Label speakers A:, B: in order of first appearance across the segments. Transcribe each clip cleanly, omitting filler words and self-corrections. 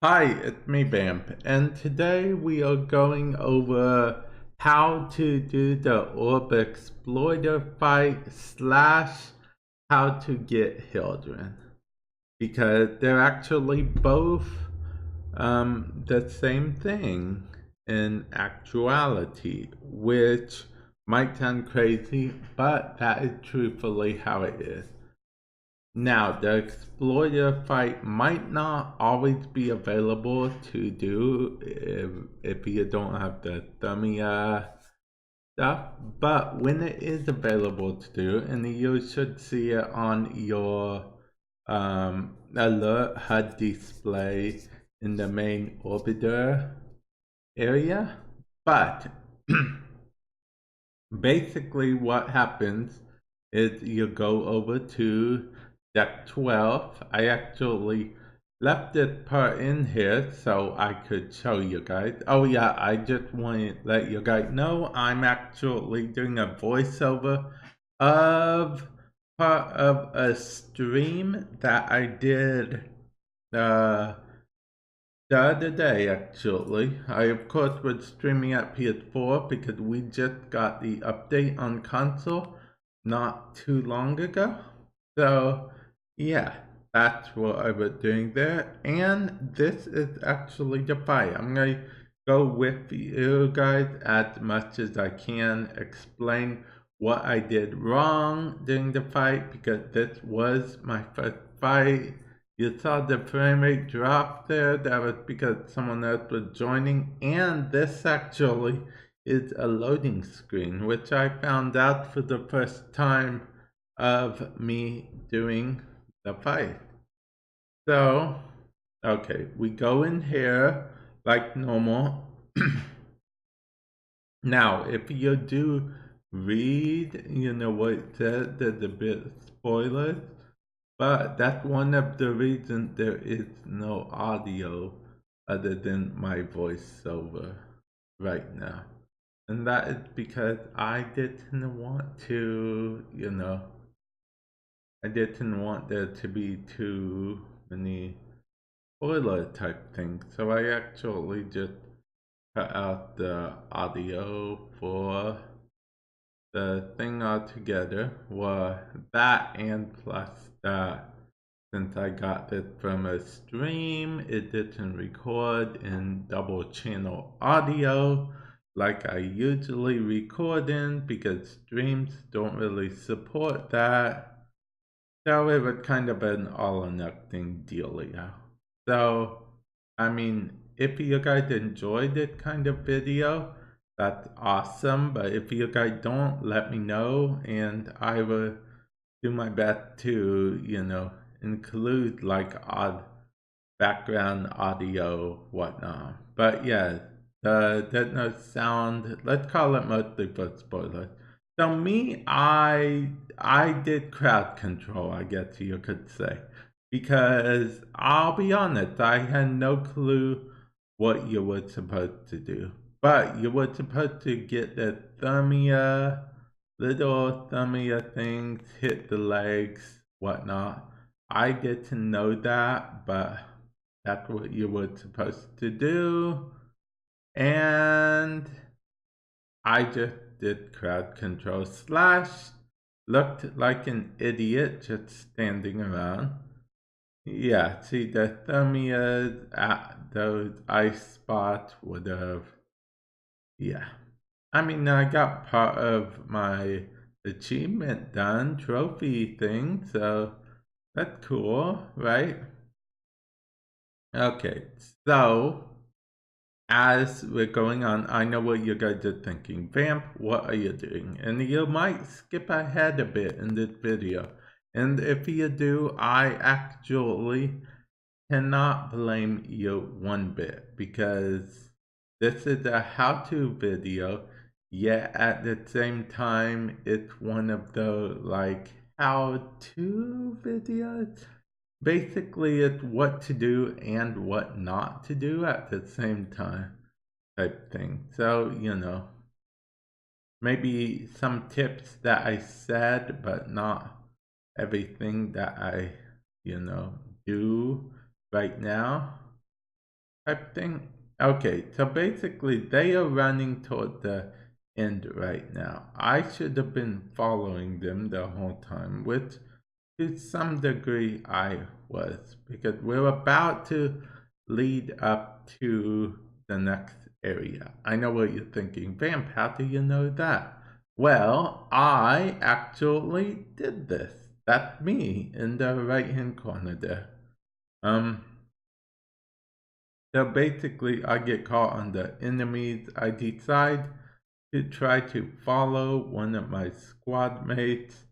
A: Hi, it's me Vamp, and today we are going over how to do the Orb Exploiter fight slash how to get Hildryn. Because they're actually both the same thing in actuality, which might sound crazy, but that is truthfully how it is. Now, the exploiter fight might not always be available to do if you don't have the Thermia stuff, but when it is available to do, and you should see it on your alert HUD display in the main orbiter area, but basically what happens is you go over to deck 12. I actually left this part in here so I could show you guys. Oh yeah, I just want to let you guys know I'm actually doing a voiceover of part of a stream that I did the other day, actually. I, of course, was streaming at PS4 because we just got the update on console not too long ago. So, yeah, that's what I was doing there. And this is actually the fight. I'm going to go with you guys as much as I can, explain what I did wrong during the fight because this was my first fight. You saw the frame rate drop there. That was because someone else was joining. And this actually is a loading screen, which I found out for the first time of me doing the fight. So, okay, we go in here like normal. Now, if you do read, what it says, there's a bit of spoilers. But that's one of the reasons there is no audio other than my voiceover right now. And that is because I didn't want to, I didn't want there to be too many spoiler type things. So I actually just cut out the audio for the thing altogether. Was that and plus that since I got this from a stream, it didn't record in double channel audio like I usually record in because streams don't really support that. So it was kind of an all or nothing dealio. So, I mean, if you guys enjoyed this kind of video, that's awesome. But if you guys don't, let me know and I will do my best to, include like odd background audio, whatnot. But yeah, the Dead Note sound, let's call it mostly for spoilers. So me, I did crowd control, I guess you could say. Because I'll be honest, I had no clue what you were supposed to do. But you were supposed to get the Thermia, little Thermia things, hit the legs, whatnot. I didn't know that, but that's what you were supposed to do. And I just did crowd control slash looked like an idiot just standing around. Yeah, see the Thermia at those ice spots would have, yeah. I mean, I got part of my achievement done, trophy thing, so that's cool, right? Okay, so as we're going on, I know what you guys are thinking. Vamp, what are you doing? And you might skip ahead a bit in this video. And if you do, I actually cannot blame you one bit because this is a how-to video, yet at the same time, it's one of the like how-to videos. Basically, it's what to do and what not to do at the same time type thing. So, maybe some tips that I said, but not everything that I, do right now. type thing. Okay, so basically they are running toward the end right now. I should have been following them the whole time, which to some degree I was, because we're about to lead up to the next area. I know what you're thinking, Vamp, how do you know that? Well, I actually did this. That's me in the right hand corner there. So basically I get caught on the enemies. I decide to try to follow one of my squad mates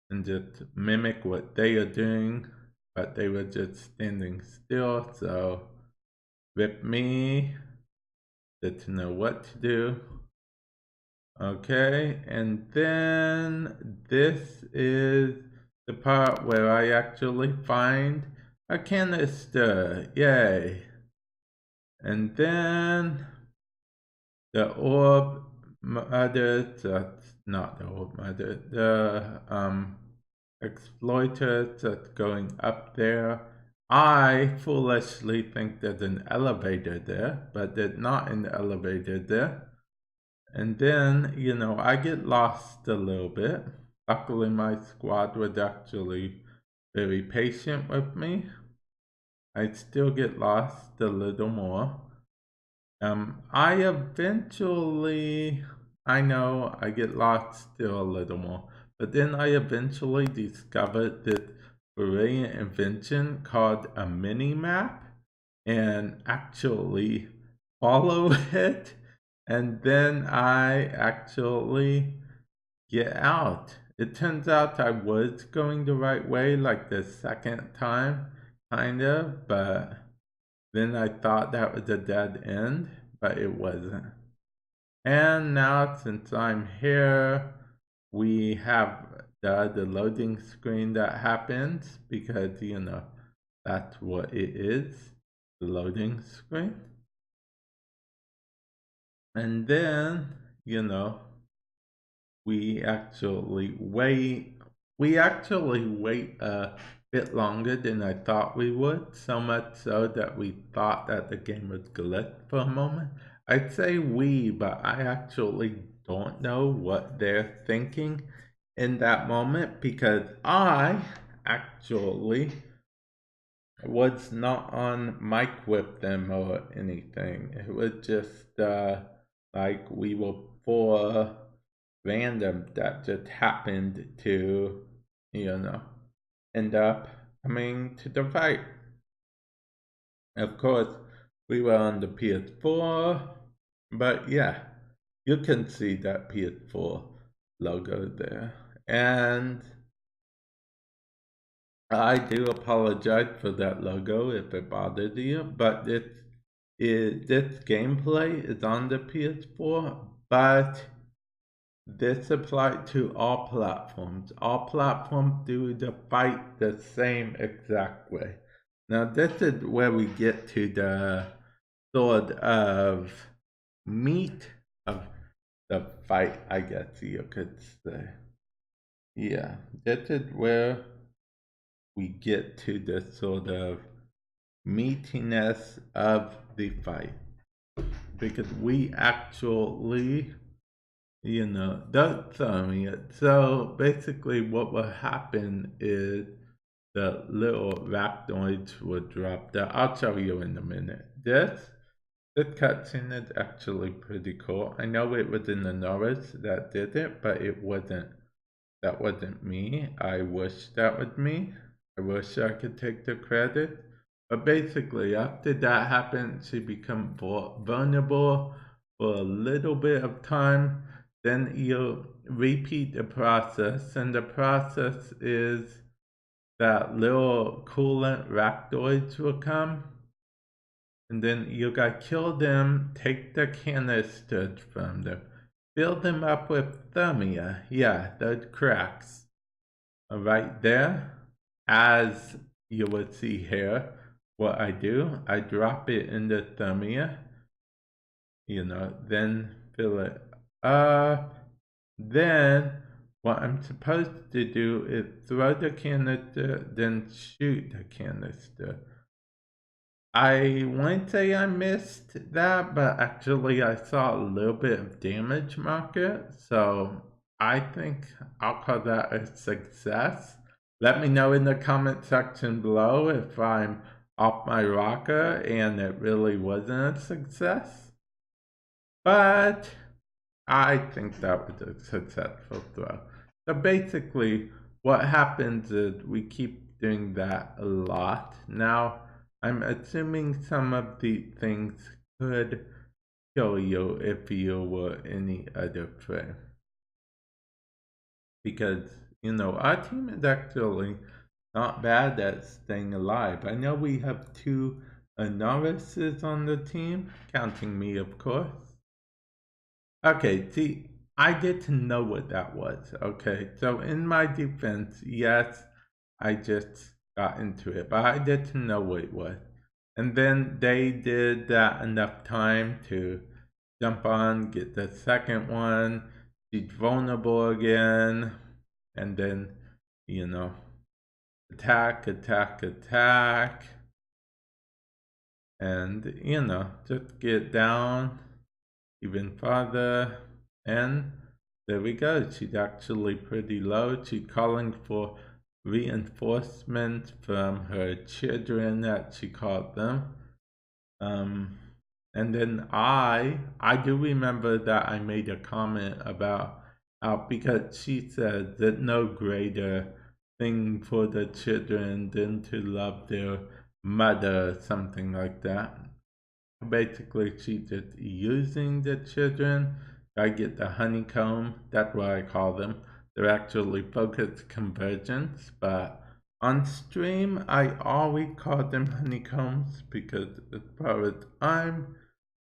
A: and just mimic what they are doing, but they were just standing still, so rip me, didn't know what to do. Okay, and then this is the part where I actually find a canister, yay. And then the orb mother, that's not the orb mother, the exploiter that's going up there. I foolishly think there's an elevator there, but there's not an elevator there. And then, you know, I get lost a little bit. Luckily, my squad was actually very patient with me. I still get lost a little more. I eventually, I know I get lost still a little more, but then I eventually discovered this brilliant invention called a mini map and actually follow it, and then I actually get out. It turns out I was going the right way like the second time, kind of, but then I thought that was a dead end, but it wasn't. And now since I'm here, we have the loading screen that happens because, you know, that's what it is, the loading screen. And then, you know, we actually wait a bit longer than I thought we would, so much so that we thought that the game was glitched for a moment. I'd say we, but I actually don't know what they're thinking in that moment because I actually was not on mic with them or anything. It was just like we were four random that just happened to, you know, end up coming to the fight. Of course, we were on the PS4, but yeah, you can see that PS4 logo there. And I do apologize for that logo if it bothered you, but this gameplay is on the PS4, but this applies to all platforms. All platforms do the fight the same exact way. Now this is where we get to the sort of meat of the fight, I guess you could say. Yeah, this is where we get to the sort of meatiness of the fight. Because we actually, you know, don't tell me it. So basically what will happen is the little ractoids will drop down. I'll show you in a minute. This cutscene is actually pretty cool. I know it was in the Norris that did it, but it wasn't. That wasn't me. I wish that was me. I wish I could take the credit. But basically, after that happened, she became vulnerable for a little bit of time. Then you repeat the process, and the process is that little coolant ractoids will come, and then you gotta kill them, take the canisters from them, fill them up with thermia, yeah, the cracks, right there, as you would see here. What I do, I drop it in the thermia, you know, then fill it up. Then what I'm supposed to do is throw the canister, then shoot the canister. I wouldn't say I missed that, but actually I saw a little bit of damage market, so I think I'll call that a success. Let me know in the comment section below if I'm off my rocker and it really wasn't a success. But I think that was a successful throw. So basically, what happens is we keep doing that a lot. Now, I'm assuming some of the things could kill you if you were any other frame. Because, our team is actually not bad at staying alive. I know we have 2 novices on the team, counting me, of course. Okay, see, I didn't know what that was. Okay, so in my defense, yes, I just got into it, but I didn't know what it was. And then they did that enough time to jump on, get the second one, she's vulnerable again, and then, attack, attack, attack, and, just get down even farther, and there we go. She's actually pretty low. She's calling for reinforcement from her children, that she called them. And then I do remember that I made a comment about how, because she said that no greater thing for the children than to love their mother, something like that. Basically, she's just using the children. I get the honeycomb, that's what I call them. They're actually focused convergence, but on stream, I always call them honeycombs because as far as I'm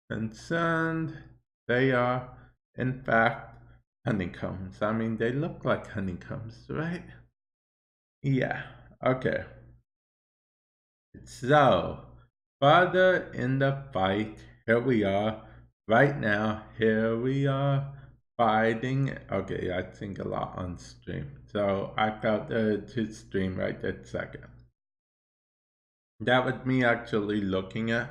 A: concerned, they are, in fact, honeycombs. I mean, they look like honeycombs, right? Yeah, okay. So, further in the fight, here we are. Right now, here we are fighting. Okay, I think a lot on stream. So, I felt to stream right that second. That was me actually looking at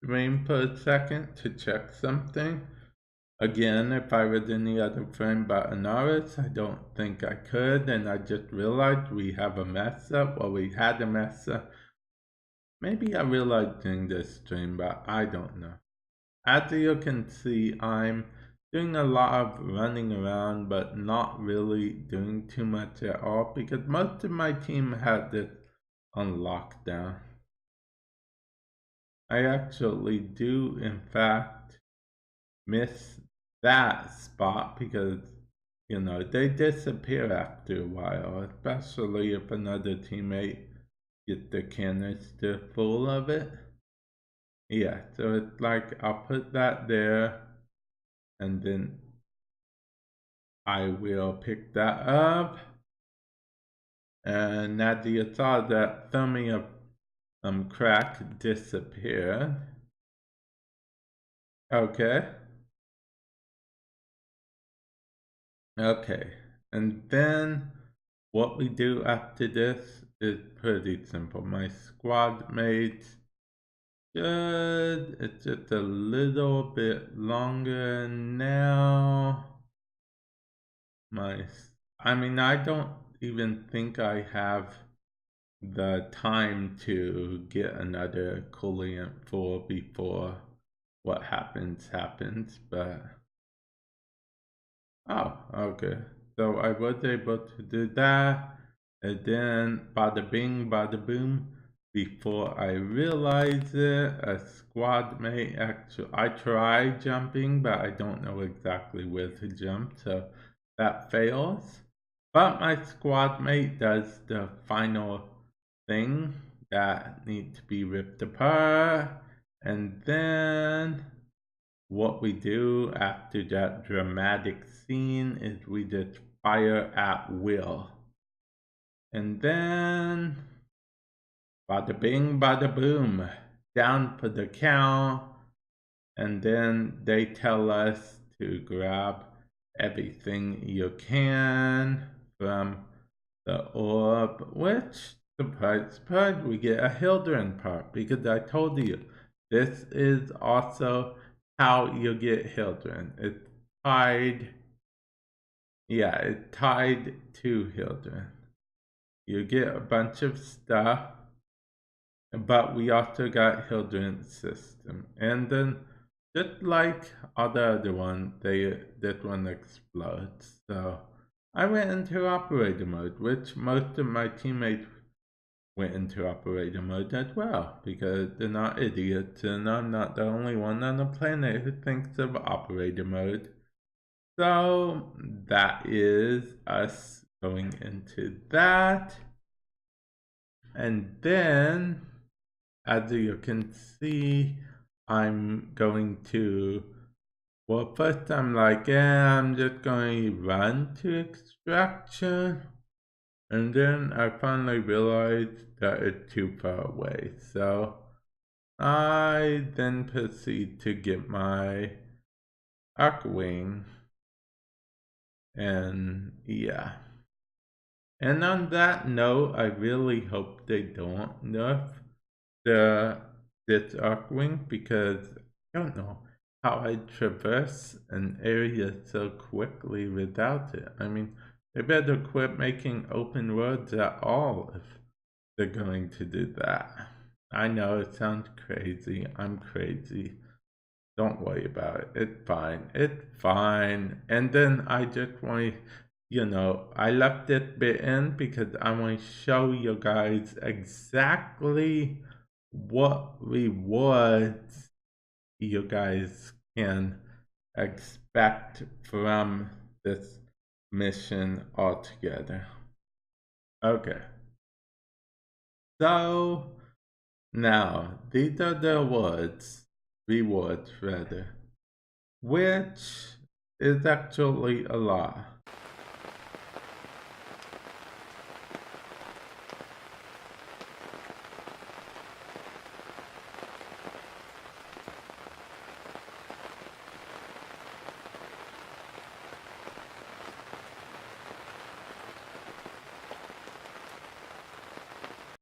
A: stream for a second to check something. Again, if I was any other frame but Anaris, I don't think I could, and I just realized we have a mess up. Well, we had a mess up. Maybe I realized during this stream, but I don't know. As you can see, I'm doing a lot of running around, but not really doing too much at all, because most of my team had this on lockdown. I actually do, in fact, miss that spot because, they disappear after a while, especially if another teammate gets the canister full of it. Yeah, so it's like I'll put that there and then I will pick that up. And now you saw that Thumia crack disappeared. Okay. Okay. And then what we do after this is pretty simple. My squad mates should, it's just a little bit longer now. I don't even think I have the time to get another coolant full before what happens, but oh, okay. So I was able to do that, and then bada bing, bada boom. Before I realized it, a squad mate actually, I tried jumping, but I don't know exactly where to jump, so that fails. But my squad mate does the final thing that needs to be ripped apart, and then what we do after that dramatic scene is we just fire at will. And then bada bing, bada boom, down for the count. And then they tell us to grab everything you can from the orb, which surprise, surprise, we get a Hildryn part because I told you this is also how you get Hildryn. It's tied, yeah, it's tied to Hildryn. You get a bunch of stuff, but we also got Hildryn's system. And then, just like all the other one, this one explodes. So I went into operator mode, which most of my teammates went into operator mode as well, because they're not idiots, and I'm not the only one on the planet who thinks of operator mode. So that is us going into that. And then, as you can see, I'm going to, well, first I'm like, yeah, I'm just going to run to extraction. And then I finally realized that it's too far away. So I then proceed to get my Archwing. And yeah. And on that note, I really hope they don't nerf this Archwing, because I don't know how I'd traverse an area so quickly without it. I mean, they better quit making open roads at all if they're going to do that. I know it sounds crazy. I'm crazy. Don't worry about it. It's fine. It's fine. And then I just want to, I left this bit in because I want to show you guys exactly what rewards you guys can expect from this mission altogether. Okay. So, now, these are the rewards rather, which is actually a lot.